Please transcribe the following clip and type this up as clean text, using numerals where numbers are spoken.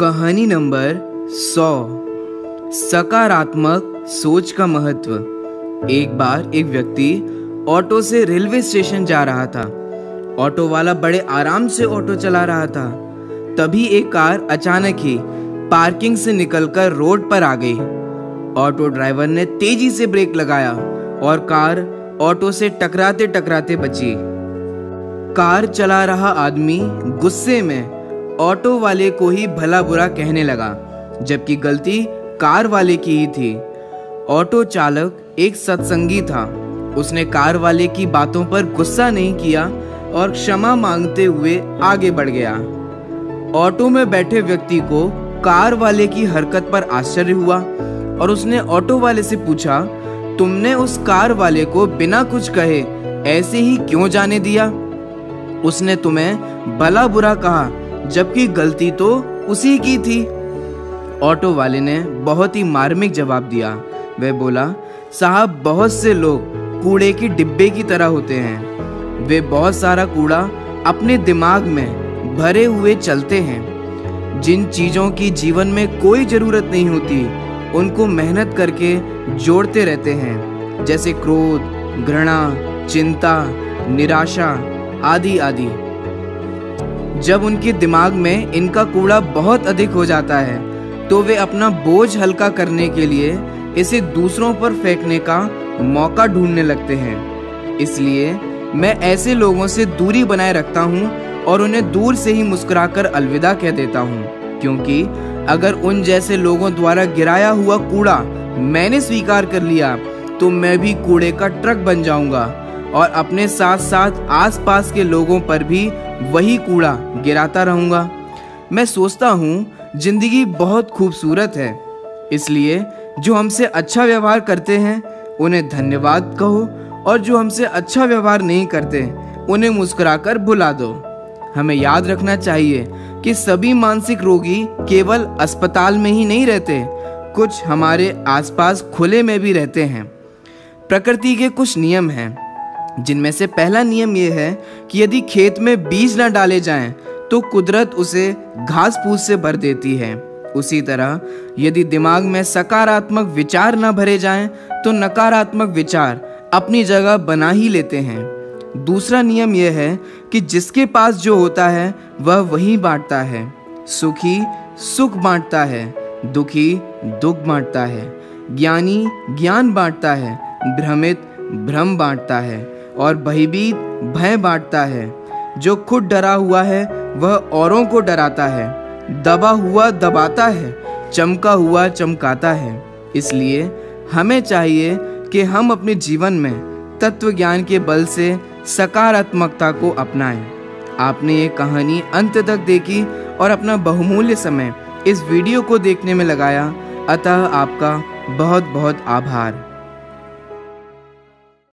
कहानी नंबर 100। सकारात्मक सोच का महत्व। एक बार एक व्यक्ति ऑटो से रेलवे स्टेशन जा रहा था। ऑटो वाला बड़े आराम से ऑटो चला रहा था। तभी एक कार अचानक ही पार्किंग से निकलकर रोड पर आ गई। ऑटो ड्राइवर ने तेजी से ब्रेक लगाया और कार ऑटो से टकराते टकराते बची। कार चला रहा आदमी गुस्से में ऑटो वाले को ही भला बुरा कहने लगा, जबकि गलती कार वाले की ही थी। ऑटो चालक एक सत्संगी था। उसने कार वाले की बातों पर गुस्सा नहीं किया और क्षमा मांगते हुए आगे बढ़ गया। ऑटो में बैठे व्यक्ति को कार वाले की हरकत पर आश्चर्य हुआ और उसने ऑटो वाले से पूछा, तुमने उस कार वाले को बिना कुछ कहे ऐसे ही क्यों जाने दिया? उसने तुम्हें भला बुरा कहा, जबकि गलती तो उसी की थी। ऑटो वाले ने बहुत ही मार्मिक जवाब दिया। वह बोला, साहब, बहुत से लोग कूड़े के डिब्बे की तरह होते हैं। वे बहुत सारा कूड़ा अपने दिमाग में भरे हुए चलते हैं। जिन चीज़ों की जीवन में कोई ज़रूरत नहीं होती, उनको मेहनत करके जोड़ते रहते हैं, जैसे क्रोध, घृणा, चिंता, निराशा आदि आदि। जब उनके दिमाग में इनका कूड़ा बहुत अधिक हो जाता है तो वे अपना बोझ हल्का करने के लिए इसे दूसरों पर फेंकने का मौका ढूंढने लगते हैं। इसलिए मैं ऐसे लोगों से दूरी बनाए रखता हूं और उन्हें दूर से ही मुस्कुराकर अलविदा कह देता हूं, क्योंकि अगर उन जैसे लोगों द्वारा गिराया हुआ कूड़ा मैंने स्वीकार कर लिया तो मैं भी कूड़े का ट्रक बन जाऊंगा और अपने साथ साथ आसपास के लोगों पर भी वही कूड़ा गिराता रहूंगा। मैं सोचता हूँ जिंदगी बहुत खूबसूरत है, इसलिए जो हमसे अच्छा व्यवहार करते हैं उन्हें धन्यवाद कहो और जो हमसे अच्छा व्यवहार नहीं करते उन्हें मुस्कुराकर भुला दो। हमें याद रखना चाहिए कि सभी मानसिक रोगी केवल अस्पताल में ही नहीं रहते, कुछ हमारे आसपास खुले में भी रहते हैं। प्रकृति के कुछ नियम हैं, जिनमें से पहला नियम यह है कि यदि खेत में बीज न डाले जाएं तो कुदरत उसे घास फूस से भर देती है। उसी तरह यदि दिमाग में सकारात्मक विचार न भरे जाएं तो नकारात्मक विचार अपनी जगह बना ही लेते हैं। दूसरा नियम यह है कि जिसके पास जो होता है वह वही बांटता है। सुखी सुख बांटता है, दुखी दुख बांटता है, ज्ञानी ज्ञान बांटता है, भ्रमित भ्रम बांटता है और भयभीत भय बांटता है। जो खुद डरा हुआ है वह औरों को डराता है, दबा हुआ दबाता है, चमका हुआ चमकाता है। इसलिए हमें चाहिए कि हम अपने जीवन में तत्व ज्ञान के बल से सकारात्मकता को अपनाएं। आपने ये कहानी अंत तक देखी और अपना बहुमूल्य समय इस वीडियो को देखने में लगाया, अतः आपका बहुत बहुत आभार।